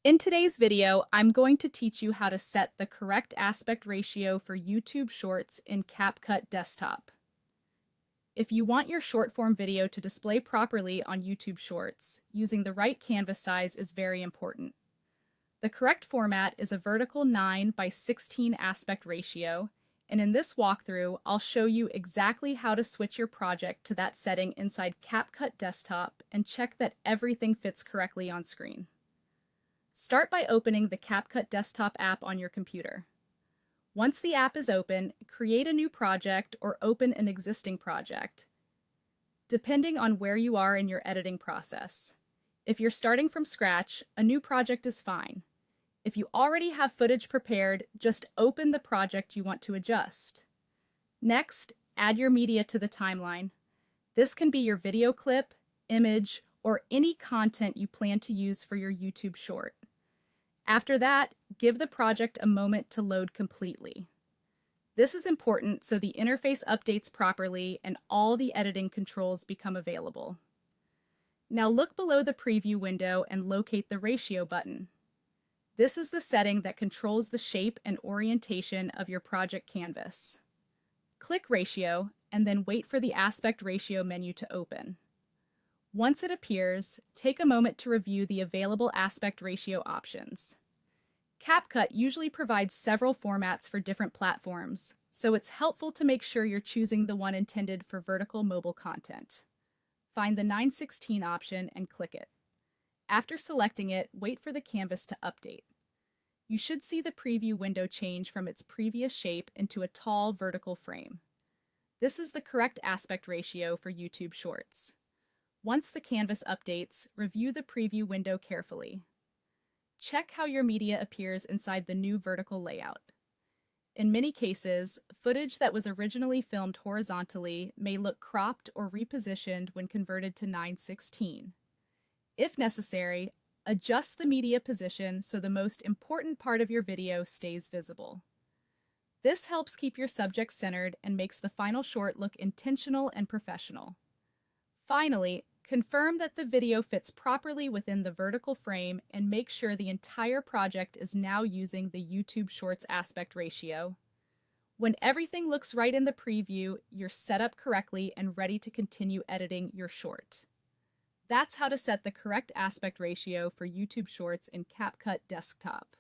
In today's video, I'm going to teach you how to set the correct aspect ratio for YouTube Shorts in CapCut Desktop. If you want your short form video to display properly on YouTube Shorts, using the right canvas size is very important. The correct format is a vertical 9 by 16 aspect ratio, and in this walkthrough, I'll show you exactly how to switch your project to that setting inside CapCut Desktop and check that everything fits correctly on screen. Start by opening the CapCut Desktop app on your computer. Once the app is open, create a new project or open an existing project, depending on where you are in your editing process. If you're starting from scratch, a new project is fine. If you already have footage prepared, just open the project you want to adjust. Next, add your media to the timeline. This can be your video clip, image, or any content you plan to use for your YouTube short. After that, give the project a moment to load completely. This is important so the interface updates properly and all the editing controls become available. Now look below the preview window and locate the ratio button. This is the setting that controls the shape and orientation of your project canvas. Click Ratio and then wait for the aspect ratio menu to open. Once it appears, take a moment to review the available aspect ratio options. CapCut usually provides several formats for different platforms, so it's helpful to make sure you're choosing the one intended for vertical mobile content. Find the 9:16 option and click it. After selecting it, wait for the canvas to update. You should see the preview window change from its previous shape into a tall vertical frame. This is the correct aspect ratio for YouTube Shorts. Once the canvas updates, review the preview window carefully. Check how your media appears inside the new vertical layout. In many cases, footage that was originally filmed horizontally may look cropped or repositioned when converted to 9:16. If necessary, adjust the media position so the most important part of your video stays visible. This helps keep your subject centered and makes the final short look intentional and professional. Finally, confirm that the video fits properly within the vertical frame and make sure the entire project is now using the YouTube Shorts aspect ratio. When everything looks right in the preview, you're set up correctly and ready to continue editing your short. That's how to set the correct aspect ratio for YouTube Shorts in CapCut Desktop.